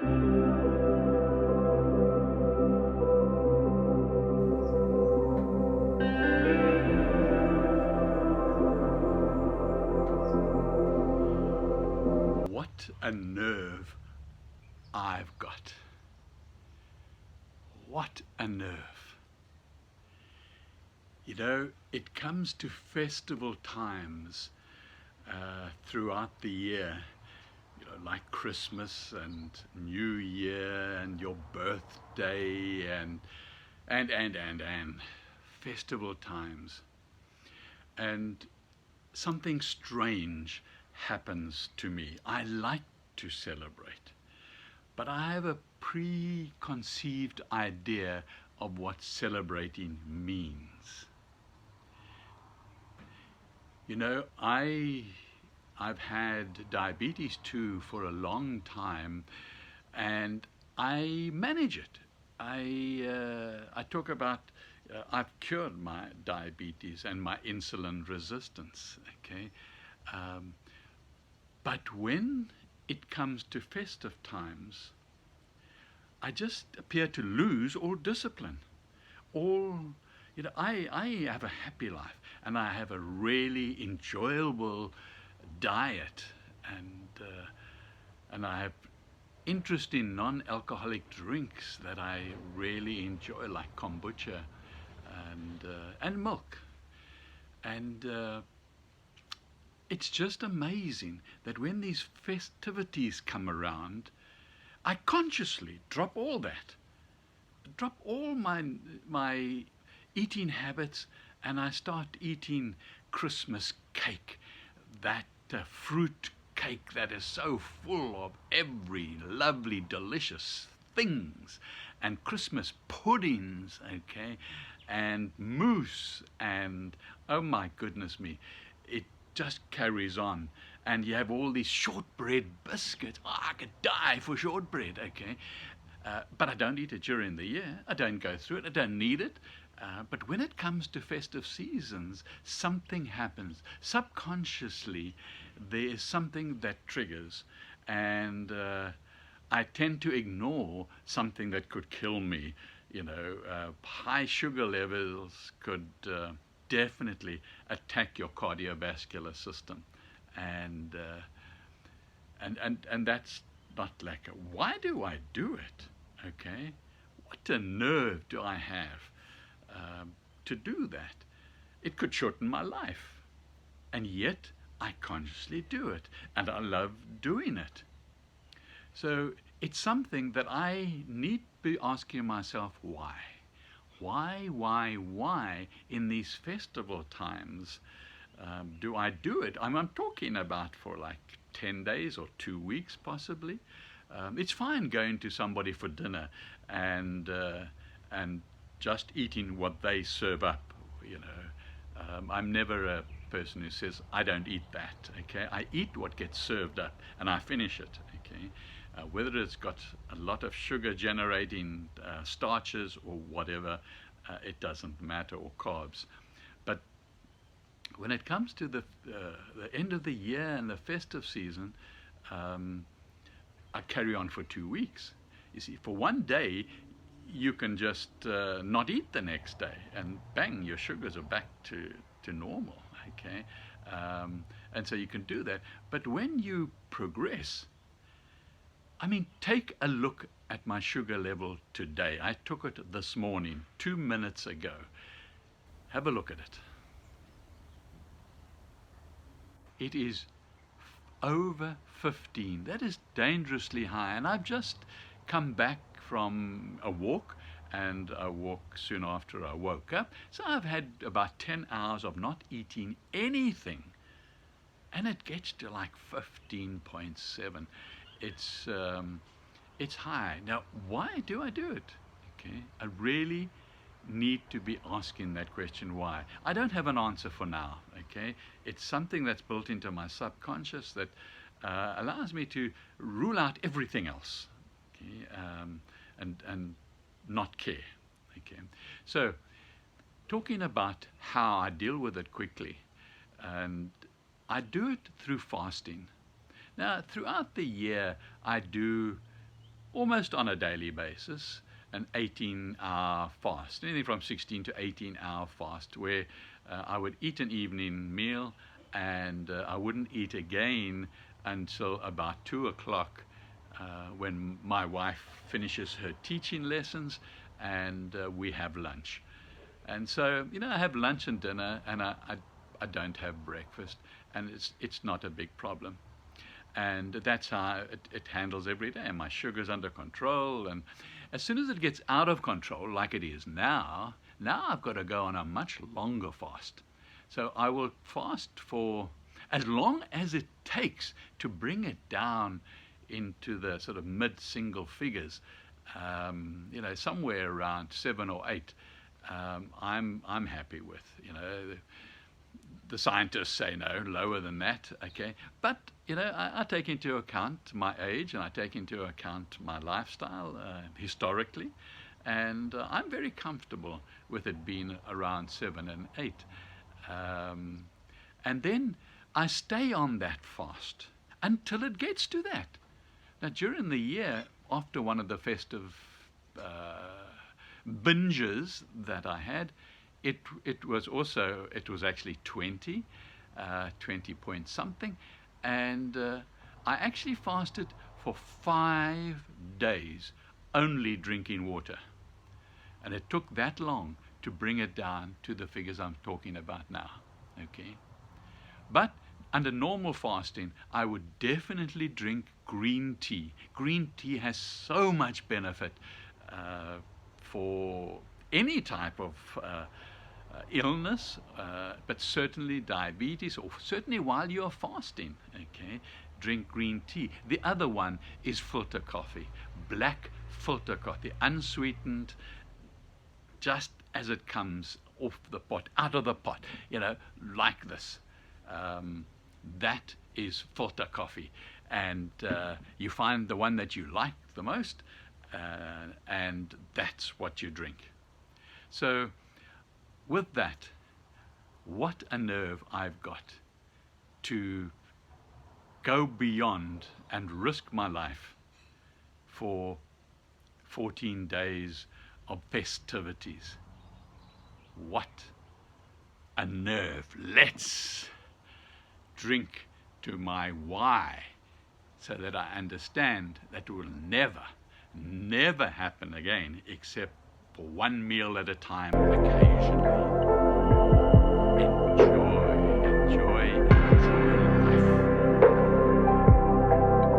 What a nerve I've got. What a nerve. You know, it comes to festival times throughout the year, you know, like Christmas and New Year and your birthday and festival times. And something strange happens to me. I like to celebrate, but I have a preconceived idea of what celebrating means. You know, I've had diabetes too for a long time, and I manage it. I talk about I've cured my diabetes and my insulin resistance. Okay, um, but when it comes to festive times, I just appear to lose all discipline, all, you know, I have a happy life and I have a really enjoyable diet, and and I have interest in non-alcoholic drinks that I really enjoy, like kombucha and milk. And it's just amazing that when these festivities come around, I consciously drop all that, drop all my eating habits, and I start eating Christmas cake, that fruit cake that is so full of every lovely, delicious things, and Christmas puddings, okay, and mousse, and oh my goodness me, it just carries on. And you have all these shortbread biscuits. Oh, I could die for shortbread, okay? But I don't eat it during the year. I don't go through it. I don't need it. But when it comes to festive seasons, something happens. Subconsciously, there is something that triggers. And I tend to ignore something that could kill me. You know, high sugar levels could definitely attack your cardiovascular system. And and that's not lacquer. Why do I do it? Okay, what a nerve do I have to do that? It could shorten my life, and yet I consciously do it, and I love doing it. So it's something that I need to be asking myself why. Why in these festival times do I do it? I'm talking about for like 10 days or 2 weeks possibly. It's fine going to somebody for dinner and just eating what they serve up, you know. I'm never a person who says, I don't eat that, okay? I eat what gets served up and I finish it, okay? Whether it's got a lot of sugar generating starches or whatever, it doesn't matter, or carbs. But when it comes to the end of the year and the festive season, I carry on for 2 weeks. You see, for one day, you can just not eat the next day, and bang, your sugars are back to normal. Okay, and so you can do that. But when you progress, I mean, take a look at my sugar level today. I took it this morning, 2 minutes ago. Have a look at it. It is over 15. That is dangerously high. And I've just come back from a walk, and a walk soon after I woke up. So I've had about 10 hours of not eating anything. And it gets to like 15.7. It's high. Now, why do I do it? Okay, I really need to be asking that question, why. I don't have an answer for now. Okay, it's something that's built into my subconscious that allows me to rule out everything else. Okay, and not care. Okay, so talking about how I deal with it quickly, and I do it through fasting. Now, throughout the year, I do almost on a daily basis, an 18-hour fast, anything from 16 to 18-hour fast, where I would eat an evening meal and I wouldn't eat again until about 2 o'clock, when my wife finishes her teaching lessons and we have lunch. And so, I have lunch and dinner, and I don't have breakfast, and it's not a big problem. And that's how it handles every day. And my sugar's under control, and as soon as it gets out of control, like it is now I've got to go on a much longer fast. So I will fast for as long as it takes to bring it down into the sort of mid single figures, somewhere around 7 or 8. I'm happy with. The scientists say no, lower than that, okay? But, I take into account my age, and I take into account my lifestyle historically, and I'm very comfortable with it being around 7 and 8. And then I stay on that fast until it gets to that. Now, during the year, after one of the festive binges that I had, it was actually 20 point something, and I actually fasted for 5 days, only drinking water, and it took that long to bring it down to the figures I'm talking about now. Okay, but under normal fasting, I would definitely drink green tea. Green tea has so much benefit for any type of illness, but certainly diabetes, or certainly while you're fasting. Okay, drink green tea. The other one is filter coffee, black filter coffee, unsweetened, just as it comes off the pot, out of the pot, like this. That is filter coffee, and you find the one that you like the most, and that's what you drink. So with that, what a nerve I've got to go beyond and risk my life for 14 days of festivities. What a nerve. Let's drink to my why, so that I understand that will never happen again, except for one meal at a time occasionally.